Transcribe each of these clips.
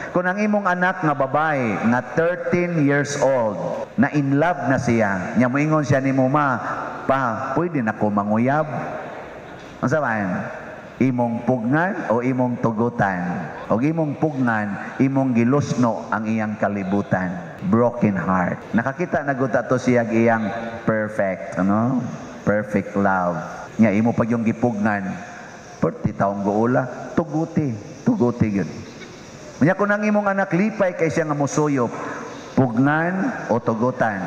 Kung ang imong anak nga babae nga 13 years old na in love na siya, nya moingon siya nimo, ma, pa, pwede na ko manguyab. Unsa man? Imong pugnan o imong tugutan? O imong pugnan, imong gilusno ang iyang kalibutan. Broken heart. Nakakita na gud ato siya iyang perfect, ano? Perfect love. Nya imo pag yung gipugnan, perti taong guula, tuguti gyud. Nya kung ang imong anak lipay kay siya nga musuyop, pugnan o tugutan?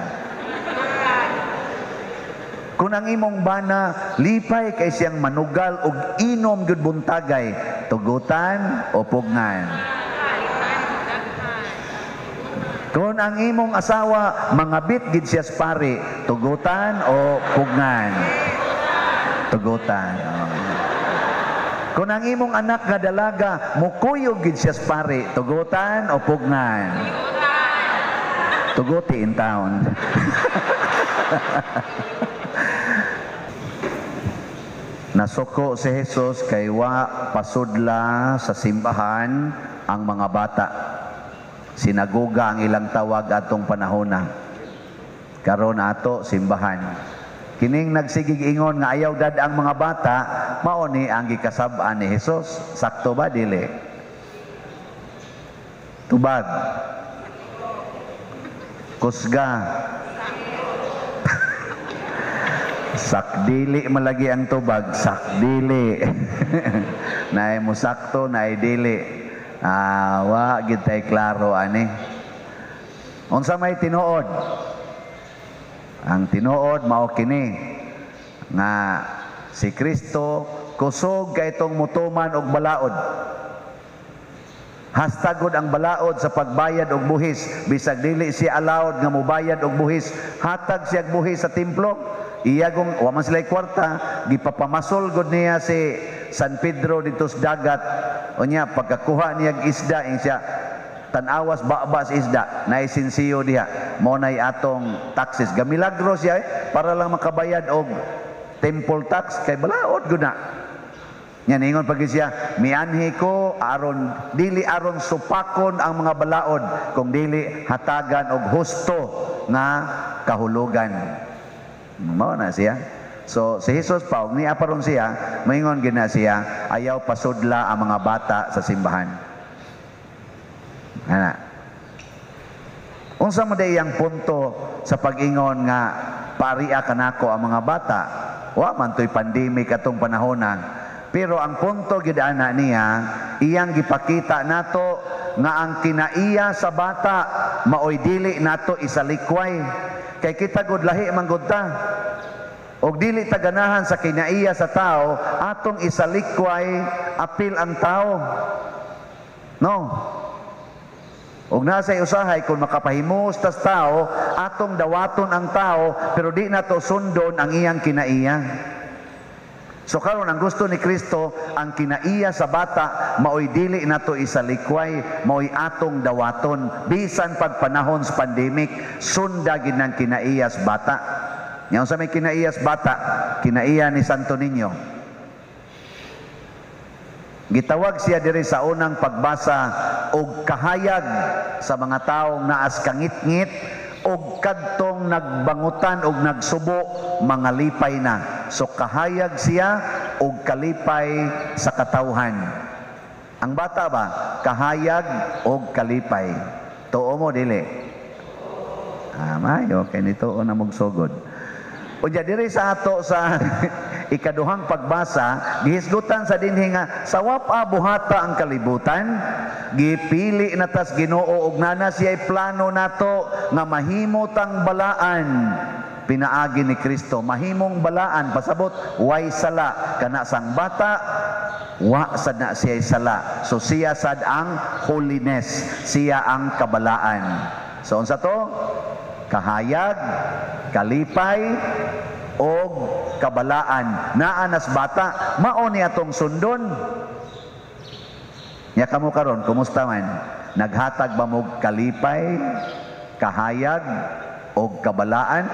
Kung ang imong bana lipay kay siyang manugal og inom gyud buntagay, tugutan o pugnan? Kung ang imong asawa mangabit gid siya sa pari, tugutan o pugnan? Tugutan. Kung ang imong anak nga dalaga mukuyog gid siya sa pari, tugutan o pugnan? Tuguti in town. Nasuko si Jesus kay wa pasudla sa simbahan ang mga bata. Sinaguga ang ilang tawag atong panahona. Karon ato simbahan. Kining nagsigig ingon nga ayaw dad ang mga bata, mao ni ang gikasab-an ni Jesus. Sakto ba dili? Tubag. Kusga. Sakdili malagi ang tubag, sakdili. Naay mo sakto, naay dili. Wa gid tay klaro ani. Unsa may tinuod? Ang tinuod mao kini nga si Kristo kusog kay itong mutuman og balaod. Hastagod ang balaod sa pagbayad og buhis, bisag dili siya allowed nga mobayad og buhis, hatag siya og buhis sa templo. Iyagong wa man sila kwarta, gipapamasol gud niya si San Pedro dito sa dagat. Unya pagkakuha niya isda ing siya tanawas babas isda na isinsiyo diha, mo nay atong taxes. Gamilagro siya para lang makabayad og temple tax kay balaod gud na. Nya ningon pag siya, mianhi ko aron dili aron supakon ang mga balaod, kung dili hatagan og husto nga kahulugan. Mao na siya. So si Jesus pa og niya paron siya, moingon gid na siya, ayaw pasudla ang mga bata sa simbahan. Ana. Unsa mo day ang punto sa pag-ingon nga pariya kanako ang mga bata? Wa man toy pandemic atong panahona. Pero ang punto gid ana niya, iyang gipakita nato nga ang kinaiya sa bata maoy dili nato isalikway. Kay kita gud lahi man gud ta. Og dili ta ganahan sa kinaiya sa tao, atong isalikway apil ang tao. No. Og nasa usahay kung makapahimus tas tao, atong dawaton ang tao, pero di nato sundon ang iyang kinaiya. So karon ang gusto ni Kristo, ang kinaiya sa bata maoy dili nato isalikway, maoy atong dawaton. Bisan pag panahon sa pandemic, sunda gid nang kinaiya sa bata. Nya sa may kinaiya sa bata, kinaiya ni Santo Niño. Gitawag siya diri sa unang pagbasa og kahayag sa mga taong naas kangit-ngit og kadtong nagbangutan og nagsubo, mga lipay na. So kahayag siya og kalipay sa katawhan. Ang bata ba kahayag og kalipay? Tuo mo dili? Mayo kay nito na magsugod. O diri sa ato sa ikaduhang pagbasa, gihisgutan sa dinhi nga sa wapa buhata ang kalibutan, gipili na tas Ginoo og nana siya'y plano nato nga mahimot ang balaan. Pinaagi ni Kristo, mahimong balaan, pasabot way sala kana sang bata, wa sad na siya'y sala. So siya sad ang holiness, siya ang kabalaan. So unsa to? Kahayag, kalipay, og kabalaan. Naanas bata, mao ni atong sundon. Nya kamo karon, kumusta man? Naghatag ba mo kalipay, kahayag, og kabalaan?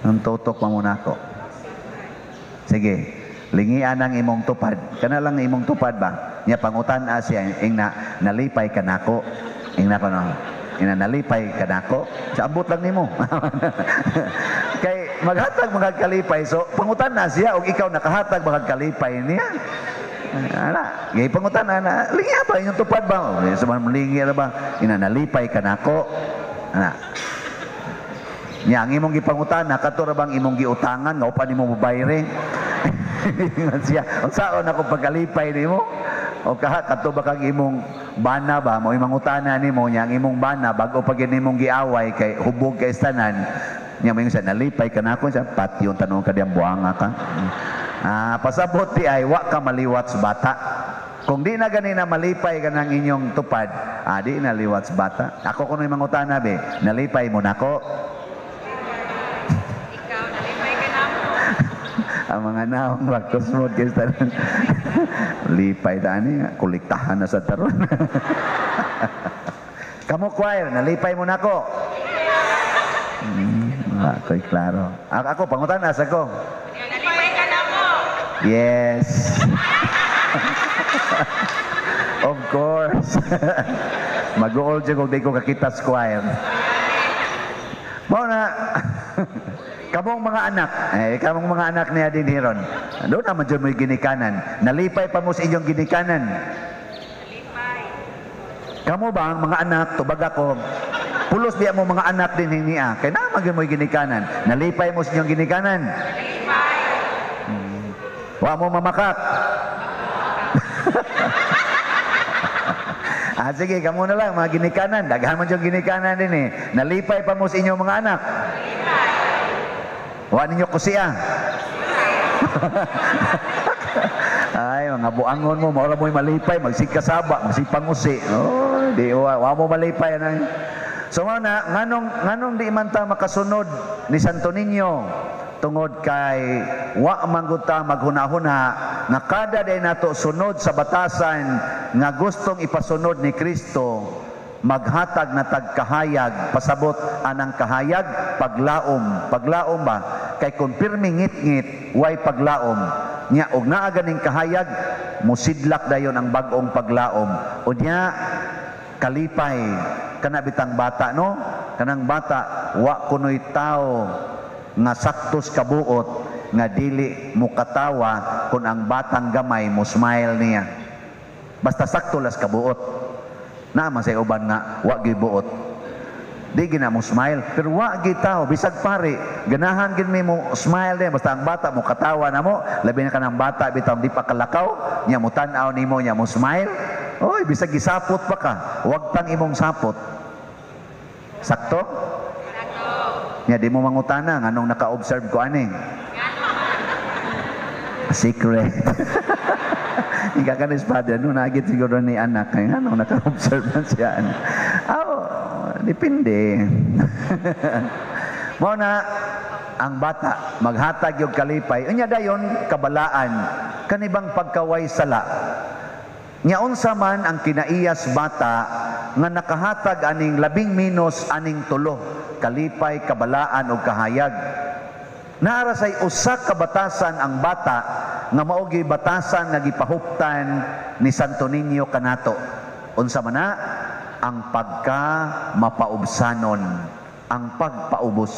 Ang tutok pa muna ako. Sige. lingian ang imong tupad. Kana lang imong tupad ba? Nya pangutan-a siya ing nalipay kanako. Ing nako no. Ina nalipay kanako. Sa abot lang nimo. Kay maghatag mga kalipay, so pangutan-a siya og ikaw nakahatag mga kalipay niya. Ana, gay pangutan-a na lingi ba inyong tupad ba? Sa man lingi ra ba? Ina nalipay kanako. Ana. Nya ang imong gipangutana kadto ra bang imong giutangan nga upan nimo mobayre? Siya, unsaon ako pagkalipay nimo? O kaha kadto ba kag imong bana ba mo imong utana nimo nya ang imong bana bago pag nimong giaway kay hubog kay tanan. Nya mo sa nalipay kanako sa patyon tanong ka diyang buanga ka. Pasabot ti ay wa ka maliwat sa bata. Kung di na ganina malipay ka ng inyong tupad, di na liwat sa bata. Ako kuno imong utana be, nalipay mo nako. Ang mga naong raktos mo kay tanan. Lipay tani, kuliktahan na sa taron. Kamu choir, nalipay mo nako. Ako'y klaro. Ako pangutan asa ko. Nalipay ka nako. Yes. Of course. Mag-uol siya kung di ko kakita sa choir. Mao na. Kamong mga anak, kamong mga anak niya din hiron. Doon naman dyan mo'y ginikanan. Nalipay pa mo sa inyong ginikanan. Nalipay. Kamo ba ang mga anak, tubag ako, pulos biya mo mga anak din niya. Kaya naman dyan mo'y ginikanan. Nalipay mo sa inyong ginikanan. Nalipay. Wa mo mamakak. Sige, kamo na lang, mga ginikanan. Daghan man dyan ginikanan din eh. Nalipay pa mo sa inyong mga anak. Wa ninyo kusiya. Ay, mga buangon mo, maura mo'y malipay, magsikasaba, magsipangusi. Oh, di wa mo malipay na. So na, nganong di man ta makasunod ni Santo Niño tungod kay wa mangguta maghuna-huna nga kada day nato sunod sa batasan nga gustong ipasunod ni Kristo. Maghatag na tagkahayag, pasabot anang kahayag, paglaom ba? Kay kung pirmi ngit-ngit, way paglaom. Nya, og naa ganing kahayag, musidlak dayon ang bagong paglaom. O nya, kalipay, kanabitang bata, no? Kanang bata, wa kuno'y tao nga saktos kabuot, nga dili mo katawa kung ang batang gamay mo smile niya. Basta sakto las kabuot. Naman sa uban nga wa gyud buot. Di gina mo smile, pero wa gyud tao bisag pare, ganahan gid mo smile din basta ang bata mo katawa na mo, labi na kanang bata bitaw di pa kalakaw, nya mo tan-aw nimo nya mo smile. Oy, bisag gisapot pa ka, wag tang imong sapot. Sakto? Nya di mo mangutana nganong naka-observe ko ani. Secret. Ika ka ni Father, no, nagit siguro ni anak, kaya ano, naka-observe na siya. Depende. Mo na, ang bata, maghatag yung kalipay, unya dayon, kabalaan, kanibang pagkaway sala. Nyaunsa man ang kinaiyas bata, nga nakahatag aning 10 aning tulo, kalipay, kabalaan o kahayag. Naara say usa ka batasan ang bata nga maogi batasan nga gipahuptan ni Santo Niño kanato. Unsa man na ang pagka mapaubsanon, ang pagpaubos.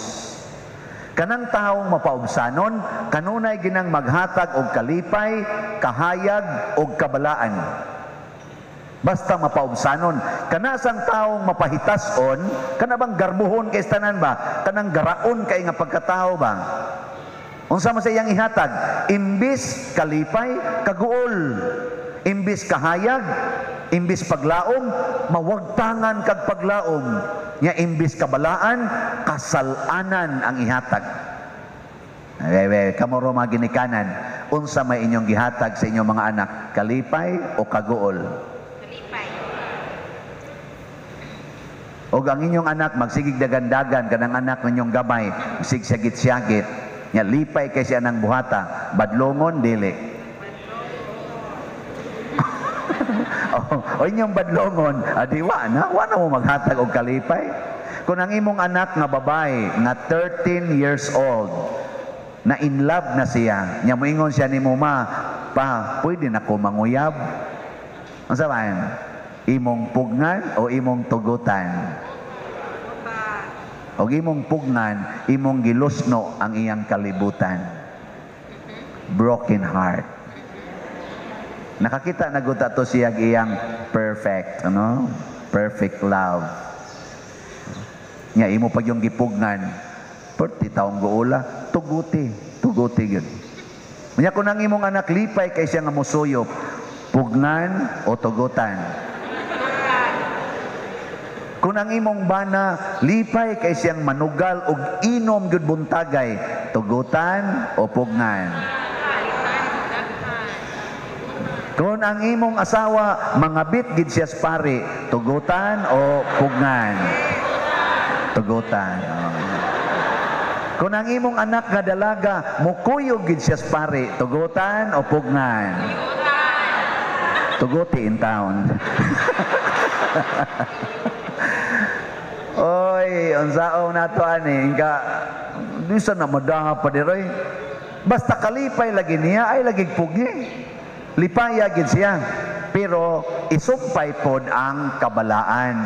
Kanang taong mapaubsanon kanunay ginang maghatag og kalipay, kahayag og kabalaan. Basta mapaubsanon. Kana sang taong mapahitason, kana bang garbuhon kay tanan ba? Kanang garaon kay nga pagkatao ba? Unsa man sa iyang ihatag? Imbis kalipay, kaguol. Imbis kahayag, imbis paglaom, mawagtangan kag paglaom. Nya imbis kabalaan, kasalanan ang ihatag. Kamo ro mga ginikanan, unsa may inyong gihatag sa inyong mga anak? Kalipay o kaguol? O ang inyong anak magsigig dagan-dagan, kanang anak ninyong gamay magsigsagit-syagit, nya lipay kay siya ng buhata, badlongon dili. o inyong badlongon, adiwa na mo maghatag og kalipay. Kung ang imong anak nga babae nga 13 years old, na in love na siya. Nya moingon siya ni Muma, pa, pwede na ko manguyab. Ang sabahan, imong pugnan o imong tugutan? O imong pugnan, imong gilusno ang iyang kalibutan. Broken heart. Nakakita na guta to siya iyang perfect, ano? Perfect love. Nya imo pag yung gipugnan, perti taong guula, tuguti yun. Nya kung ang imong anak lipay kay siya nga musuyop, pugnan o tugutan? Kung ang imong bana lipay kay siyang manugal og inom gyud buntagay, tugutan o pugnan? Kung ang imong asawa mangabit gid siya sa pari, tugutan o pugnan? Tugutan. Kung ang imong anak nga dalaga mukuyog gid siya sa pari, tugutan o pugnan? Tuguti in town. Oy, unsaon nato ani ka bisa na madaha pa diroy. Basta kalipay lagi niya ay lagi pugi. Lipaya gid siya. Pero isumpay pod ang kabalaan.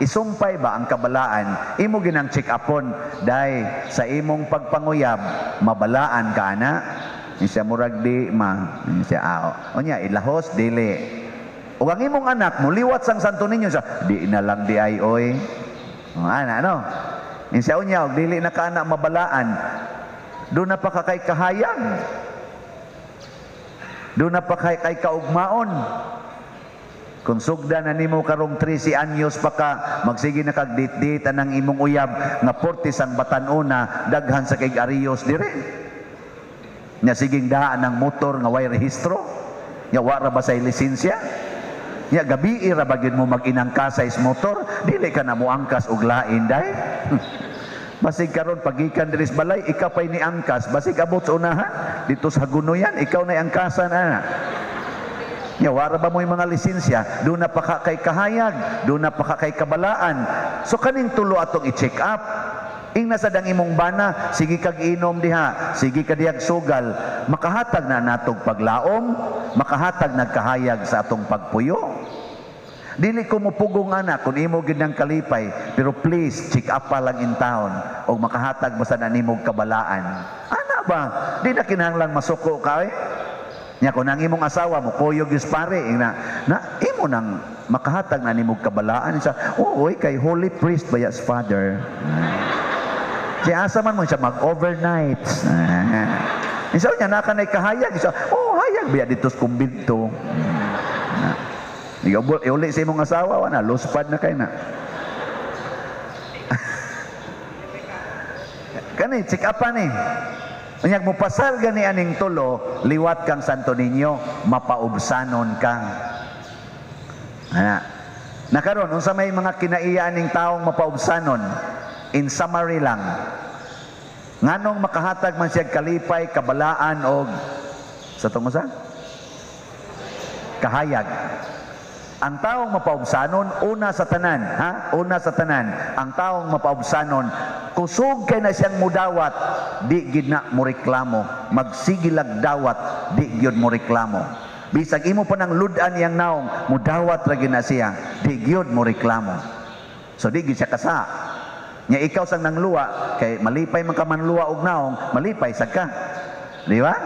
Isumpay ba ang kabalaan? Imo ginang check upon dai sa imong pagpanguyab mabalaan ka ana. Ni siya murag di ma, ni siya ao. Onya ilahos dili. Ug ang imong anak mo liwat sang Santo Niño sa di na lang di ay oy. Ana no. Ni siya unya og dili na ka ana mabalaan. Do na pa ka kay kahayag. Do na pa kay kaugmaon. Kung sugda na nimo karong 13 anyos pa ka, magsige na kag date-date anang imong uyab nga 40 sang batan-una daghan sa kay ariyos dire. Nya siging daan ang motor nga way rehistro. Nya wa ra ba say lisensya? Nya gabi ra ba gyud mo mag-inangkasay sa motor, dili ka na mo angkas og lain day. Basig karon pagikan diri sa balay, ikaw pay ni angkas, basig abot sa unahan dito sa Gunoyan, ikaw na angkasan ana. Nya wara ba mo yung mga lisensya, do na pa ka kay kahayag, do na pa ka kay kabalaan. So kaning tulo atong i-check up. Ing nasa dang imong bana, sige kag inom diha, sige ka diyag sugal, makahatag na natong paglaom, makahatag nagkahayag sa atong pagpuyo. Dili ko mupugong ana kung imo gid nang kalipay, pero please check up pa lang in town og makahatag basta na nimog kabalaan. Ana ba? Di na kinahanglan masuko ka eh. Nya kung ang imong asawa mo kuyog is pare na imo nang makahatag na nimog kabalaan sa oy kay holy priest ba yas father. Siya asa man mo siya mag-overnight. Isa niya nakanay kahayag siya. Oh, hayag biya dito sa kumbinto. Iuli sa imong asawa wana luspad na kay na. Kani check up pa ni. Unyag mo pasal gani aning tulo, liwat kang Santo Niño, mapaubsanon kang. Ana. Nakaron unsa may mga kinaiya ning taong mapaubsanon? In summary lang. Nganong makahatag man siya kalipay, kabalaan og sa tungod sa kahayag. Ang taong mapaubsanon una sa tanan, ha? Una sa tanan, ang taong mapaubsanon kusog kay na siyang mudawat, di gid na mo reklamo. Magsigilag dawat, di gyud mo reklamo. Bisag imo pa nang ludan yang naong, mudawat ra gyud na siya, di gyud mo reklamo. So di gyud siya kasa. Nya ikaw sang nangluwa kay malipay man ka manluwa og naong, malipay sad ka. Di ba?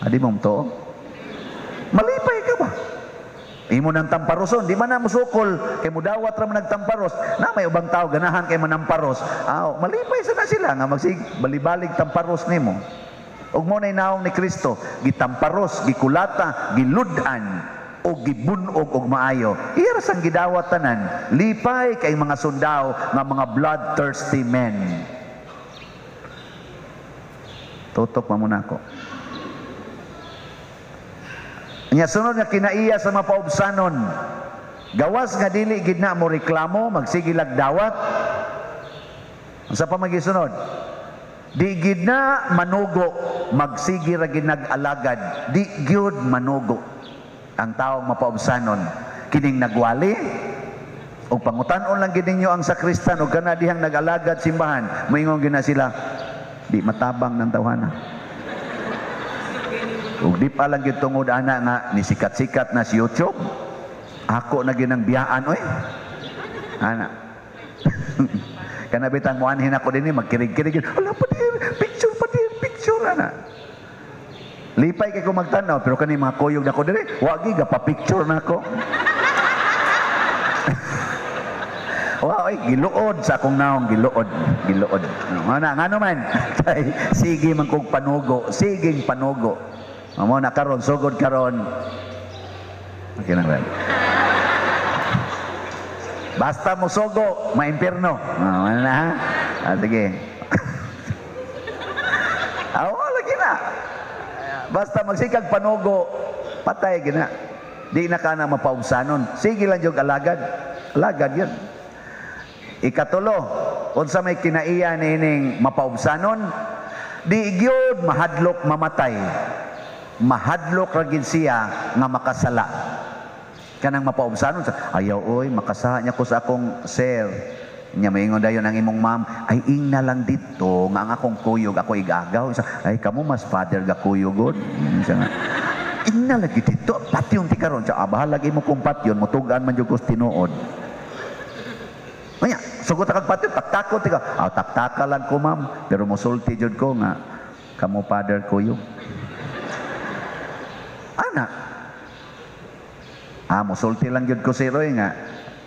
Adi mo to? Malipay ka ba? Imo nang tamparoson, di man na musukol kay mudawat ra man nagtamparos. Na may ubang tao ganahan kay manamparos. Malipay sa na sila nga magsig balibalig tamparos nimo. Ug mo nay naong ni Kristo, gitamparos, gikulata, giludan o gibunog og maayo. Iya sang gidawat tanan, lipay kay mga sundao nga mga bloodthirsty men. Tutok man muna ko. Nya sunod nga kinaiya sa mapaubsanon, gawas nga dili gid na mo reklamo, magsigilag dawat. Unsa pa magisunod? Di gid na manugo, magsigi ra gid nag-alagad, di gyud manugo. Ang taong mapaubsanon, kining nagwali og pangutan-on lang gid ninyo ang sakristan og kana dihang nag-alagad simbahan, moingon gid na sila, di matabang ng tawhana. Ug di pa lang gyud tungod ana nga ni sikat-sikat na si YouTube. Ako na ginang biyaan oy. Ana. Kana bitang muanhin ako dinhi magkirig-kirig. Ala pa dir, picture ana. Lipay kay ko magtanaw pero kani mga kuyog nako diri, wa gi ga pa picture nako. Wow, giluod sa akong naong giluod. Ana ngano man. Sige man kog panugo, siging panugo. Amo na karon sugod karon. Okay na ba? Basta mo sugo, maimpirno. Ano na ha? Sige. Awa lagi na. Basta magsikag panugo, patay gina. Di na ka na mapaubsanon. Sige lang yung alagad. Alagad yun. Ikatulo, unsa may kinaiya nining mapaubsanon, di gyud mahadlok mamatay. Mahadlok ra gid siya nga makasala. Kanang mapaubsanon sa ayaw oy makasaha niya ko sa akong sir. Nya maingon dayon ang imong ma'am, ay ing na lang dito nga ang akong kuyog ako igagaw. Ay kamo mas father ga kuyogod. Siya nga. Ing na lagi dito patyon ti karon sa abahal lagi mo kung patyon mutugan man jud ko tinuod. Nya sugot kag patyon taktakot ti ka. Taktaka lang ko ma'am pero mosulti jud ko nga kamo father kuyog. Anak. Mosulti lang yun ko si Roy nga.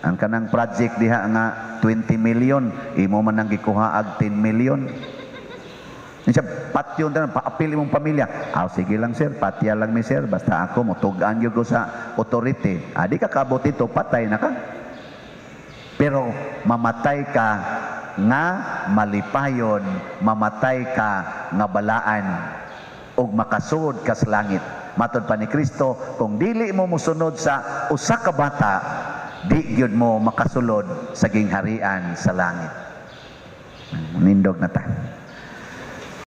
Ang kanang project diha nga 20 million. Imo man nang gikuha ag 10 million. Siya, patyon na, paapil imong pamilya. Sige lang sir, patya lang mi sir. Basta ako, mutugaan yun ko sa authority. Di ka kabot ito, patay na ka. Pero mamatay ka nga malipayon, mamatay ka nga balaan, o makasud ka sa langit. Matod pa ni Kristo, kung dili mo musunod sa usa ka bata, di gyud mo makasulod sa gingharian sa langit. Nindog na ta.